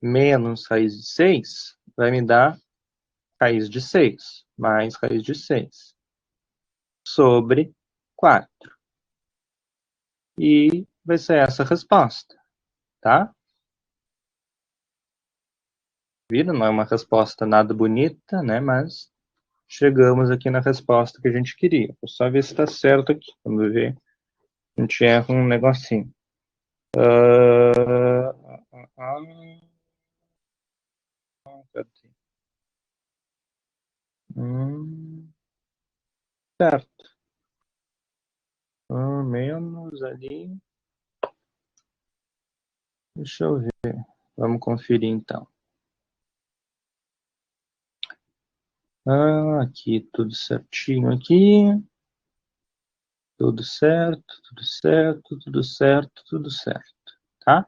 [SPEAKER 1] menos raiz de 6 vai me dar raiz de 6 mais raiz de 6 sobre 4. E vai ser essa a resposta, tá? Viram? Não é uma resposta nada bonita, né? Mas chegamos aqui na resposta que a gente queria. Vou só ver se está certo aqui. Vamos ver. A gente erra um negocinho. Certo. Menos ali. Deixa eu ver. Vamos conferir então. Aqui tudo certinho aqui. Tudo certo, tudo certo, tudo certo, tudo certo, tá?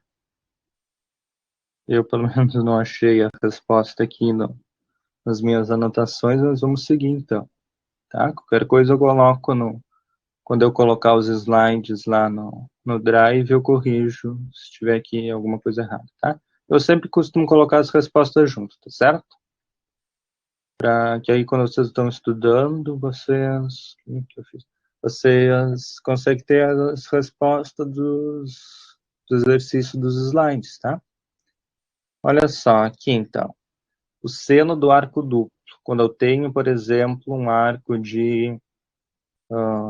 [SPEAKER 1] Eu pelo menos não achei a resposta aqui nas minhas anotações, mas vamos seguir então, tá? Qualquer coisa eu coloco quando eu colocar os slides lá no Drive, eu corrijo se tiver aqui alguma coisa errada, tá? Eu sempre costumo colocar as respostas junto, tá certo? Para que aí quando vocês estão estudando, o que eu fiz? Vocês conseguem ter as respostas dos exercícios dos slides, tá? Olha só, aqui então, o seno do arco duplo. Quando eu tenho, por exemplo, um arco de,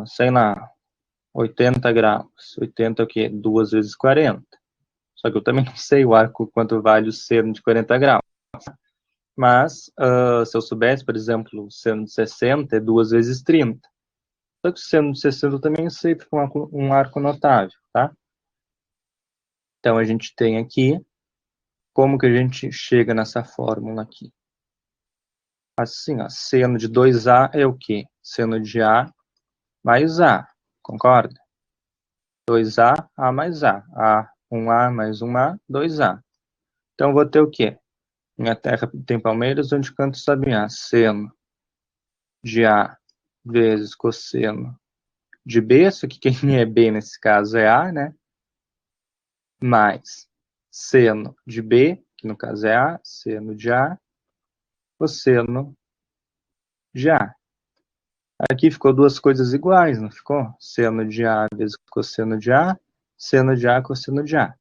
[SPEAKER 1] sei lá, 80 graus. 80 é o quê? 2 vezes 40. Só que eu também não sei o arco quanto vale o seno de 40 graus. Mas, se eu soubesse, por exemplo, o seno de 60 é 2 vezes 30. Só que o seno de 60 eu também sei, porque é um arco notável, tá? Então, a gente tem aqui, como que a gente chega nessa fórmula aqui? Assim, ó, seno de 2A é o quê? Seno de A mais A, concorda? 2A, A mais A. 1A mais 1A, 2A. Então, vou ter o quê? Minha terra tem palmeiras, onde canto sabiá. Seno de A vezes cosseno de B, só que quem é B nesse caso é A, né? Mais seno de B, que no caso é A, seno de A, cosseno de A. Aqui ficou duas coisas iguais, não ficou? Seno de A vezes cosseno de A, seno de A, cosseno de A.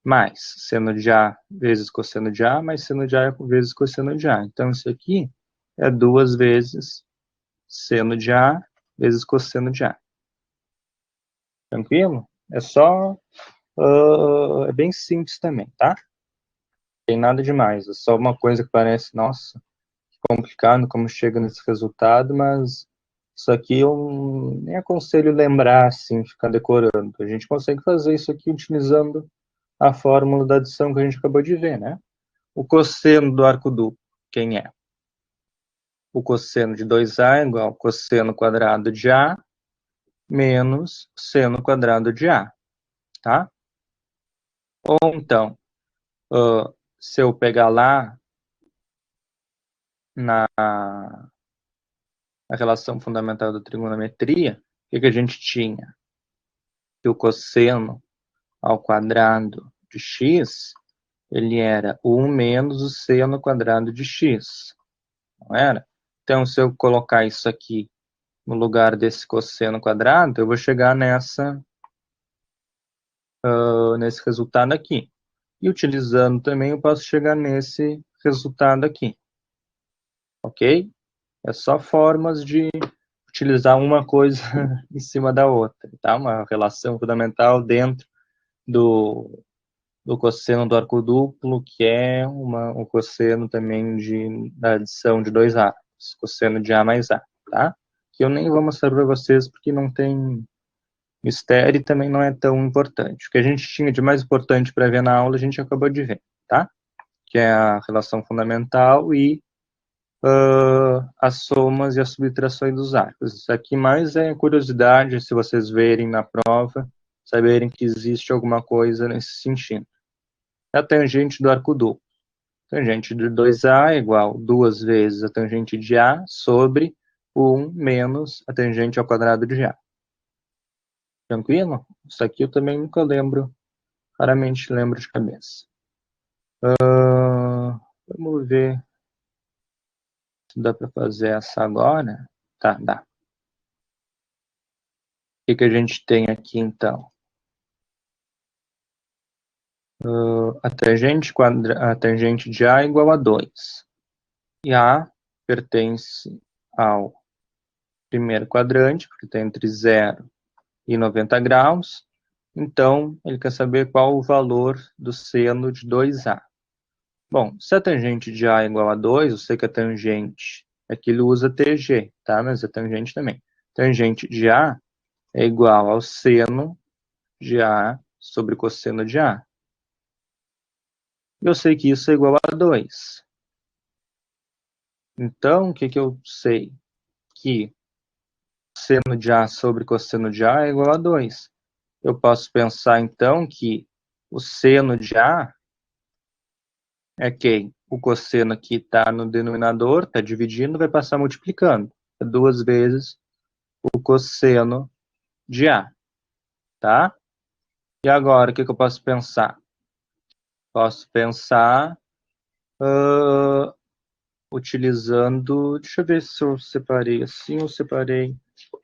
[SPEAKER 1] Mais seno de A vezes cosseno de A, mais seno de A vezes cosseno de A. Então, isso aqui é 2 vezes seno de A vezes cosseno de A. Tranquilo? É só... é bem simples também, tá? Não tem nada demais. É só uma coisa que parece, nossa, complicado como chega nesse resultado, mas isso aqui eu nem aconselho lembrar, assim, ficar decorando. A gente consegue fazer isso aqui utilizando a fórmula da adição que a gente acabou de ver, né? O cosseno do arco duplo, quem é? O cosseno de 2A é igual ao cosseno quadrado de A menos seno quadrado de A, tá? Ou então, se eu pegar lá na relação fundamental da trigonometria, o que a gente tinha? Que o cosseno ao quadrado de x, ele era 1 menos o seno quadrado de x, não era? Então, se eu colocar isso aqui no lugar desse cosseno quadrado, eu vou chegar nesse resultado aqui. E utilizando também, eu posso chegar nesse resultado aqui. Ok? É só formas de utilizar uma coisa em cima da outra, tá? Uma relação fundamental dentro do cosseno do arco duplo, que é um cosseno também da adição de dois árcos, cosseno de A mais A, tá? Que eu nem vou mostrar para vocês porque não tem mistério e também não é tão importante. O que a gente tinha de mais importante para ver na aula, a gente acabou de ver, tá? Que é a relação fundamental e as somas e as subtrações dos arcos. Isso aqui mais é curiosidade, se vocês verem na prova, saberem que existe alguma coisa nesse sentido. A tangente do arco duplo. Tangente de 2A é igual 2 vezes a tangente de A sobre 1 menos a tangente ao quadrado de A. Tranquilo? Isso aqui eu também nunca lembro, raramente lembro de cabeça. Vamos ver se dá para fazer essa agora. Tá, dá. O que a gente tem aqui, então? A tangente de A é igual a 2. E A pertence ao primeiro quadrante, porque está entre 0 e 90 graus. Então, ele quer saber qual o valor do seno de 2A. Bom, se a tangente de A é igual a 2, eu sei que a tangente, aqui ele usa TG, tá? Mas a tangente também. Tangente de A é igual ao seno de A sobre cosseno de A. Eu sei que isso é igual a 2. Então, o que eu sei? Que seno de A sobre cosseno de A é igual a 2. Eu posso pensar, então, que o seno de A é quem? O cosseno aqui está no denominador, está dividindo, vai passar multiplicando. É 2 vezes o cosseno de A, tá? E agora, o que eu posso pensar? Posso pensar utilizando... Deixa eu ver se eu separei assim ou separei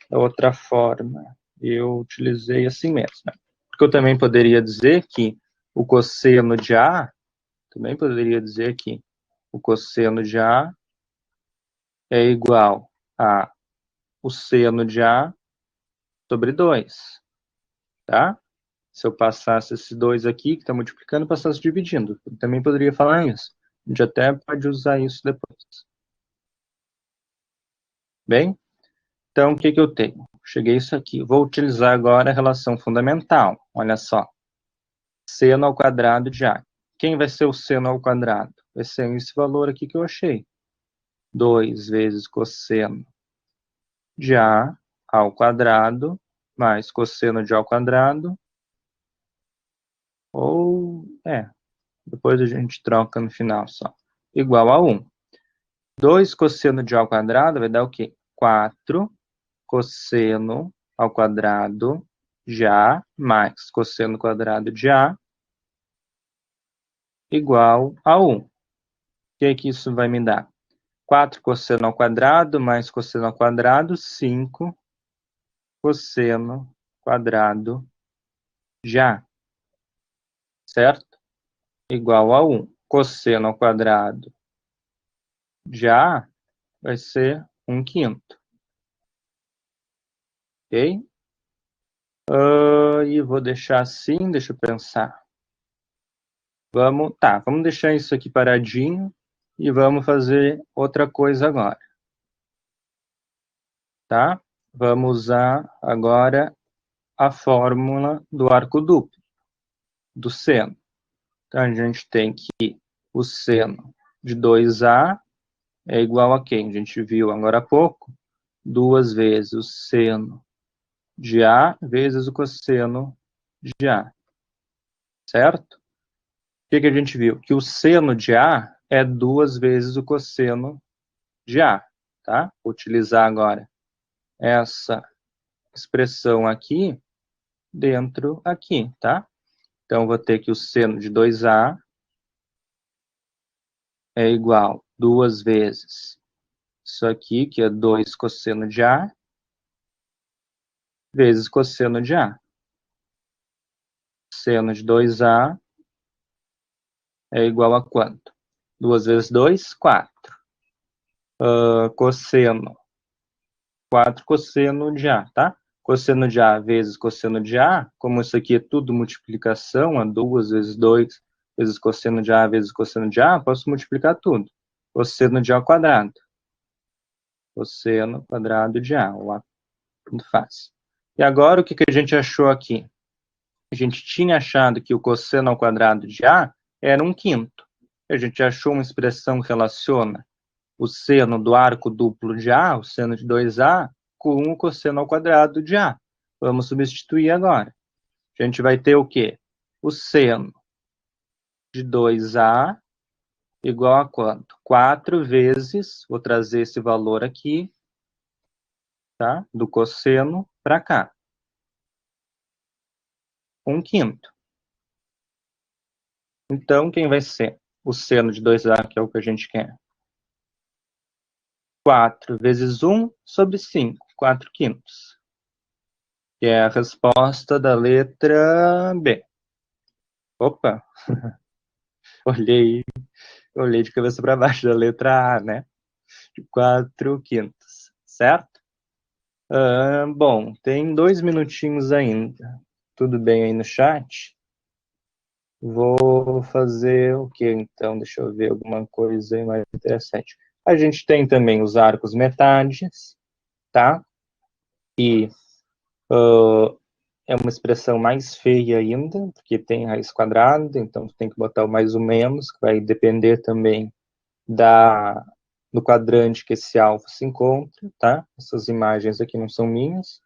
[SPEAKER 1] da outra forma. Eu utilizei assim mesmo, né? Porque eu também poderia dizer que o cosseno de A, também poderia dizer que o cosseno de A é igual a o seno de A sobre 2, tá? Se eu passasse esse 2 aqui, que está multiplicando, passasse dividindo. Eu também poderia falar isso. A gente até pode usar isso depois. Bem, então o que eu tenho? Cheguei a isso aqui. Vou utilizar agora a relação fundamental. Olha só. Seno ao quadrado de A. Quem vai ser o seno ao quadrado? Vai ser esse valor aqui que eu achei. 2 vezes cosseno de A ao quadrado, mais cosseno de A ao quadrado, ou, depois a gente troca no final só, igual a 1. 2 cosseno de A ao quadrado vai dar o quê? 4 cosseno ao quadrado de A mais cosseno quadrado de A igual a 1. O que é que isso vai me dar? 4 cosseno ao quadrado mais cosseno ao quadrado, 5 cosseno quadrado de A, certo? Igual a 1. Cosseno ao quadrado de A vai ser 1/5. Ok? E vou deixar assim, deixa eu pensar. Vamos deixar isso aqui paradinho e vamos fazer outra coisa agora. Tá? Vamos usar agora a fórmula do arco duplo, do seno. Então, a gente tem que o seno de 2A é igual a quem? A gente viu agora há pouco. 2 vezes o seno de A vezes o cosseno de A, certo? O que a gente viu? Que o seno de A é 2 vezes o cosseno de A, tá? Vou utilizar agora essa expressão aqui dentro aqui, tá? Então, vou ter que o seno de 2A é igual 2 vezes isso aqui, que é 2 cosseno de A, vezes cosseno de A. Seno de 2A é igual a quanto? 2 vezes 2, 4. Cosseno, 4 cosseno de A, tá? Cosseno de A vezes cosseno de A, como isso aqui é tudo multiplicação, é 2 vezes 2 vezes cosseno de A vezes cosseno de A, posso multiplicar tudo. Cosseno de A ao quadrado. Cosseno quadrado de A, ou A, tanto faz. E agora, o que a gente achou aqui? A gente tinha achado que o cosseno ao quadrado de A era 1/5. A gente achou uma expressão que relaciona o seno do arco duplo de A, o seno de 2A, com o cosseno ao quadrado de A. Vamos substituir agora. A gente vai ter o quê? O seno de 2A igual a quanto? 4 vezes, vou trazer esse valor aqui, tá? Do cosseno para cá. 1/5. Então, quem vai ser o seno de 2A, que é o que a gente quer? 4 vezes 1 sobre 5, 4/5. Que é a resposta da letra B. Opa, olhei, olhei de cabeça para baixo da letra A, né? De 4/5, certo? Bom, tem 2 minutinhos ainda. Tudo bem aí no chat? Vou fazer o que então? Deixa eu ver alguma coisa aí mais interessante. A gente tem também os arcos metades, tá? E é uma expressão mais feia ainda, porque tem raiz quadrada, então tem que botar o mais ou menos, que vai depender também do quadrante que esse alvo se encontra, tá? Essas imagens aqui não são minhas.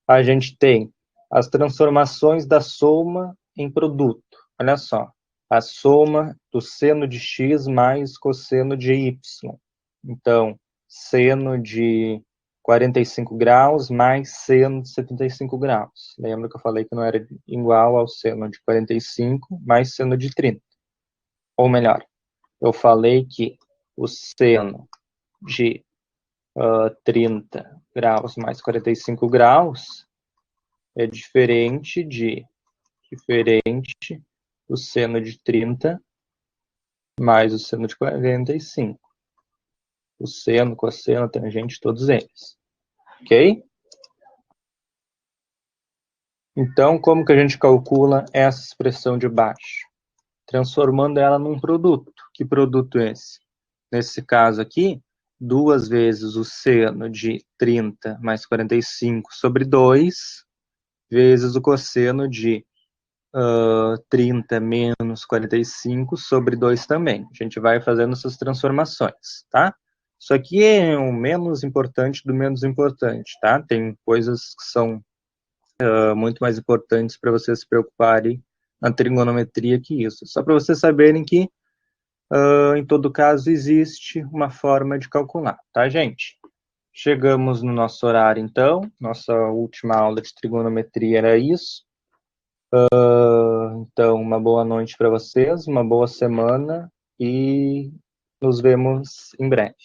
[SPEAKER 1] A gente tem as transformações da soma em produto. Olha só, a soma do seno de x mais cosseno de y. Então, seno de 45 graus mais seno de 75 graus. Lembra que eu falei que não era igual ao seno de 45 mais seno de 30. Ou melhor, eu falei que o seno de 30 graus mais 45 graus é diferente do seno de 30 mais o seno de 45. O seno, cosseno, tangente, todos eles. Ok? Então, como que a gente calcula essa expressão de baixo? Transformando ela num produto. Que produto é esse? Nesse caso aqui, 2 vezes o seno de 30 mais 45 sobre 2, vezes o cosseno de 30 menos 45 sobre 2 também. A gente vai fazendo essas transformações, tá? Isso aqui é o menos importante do menos importante, tá? Tem coisas que são muito mais importantes para vocês se preocuparem na trigonometria que isso. Só para vocês saberem que, em todo caso, existe uma forma de calcular, tá, gente? Chegamos no nosso horário, então. Nossa última aula de trigonometria era isso. Então, uma boa noite para vocês, uma boa semana e nos vemos em breve.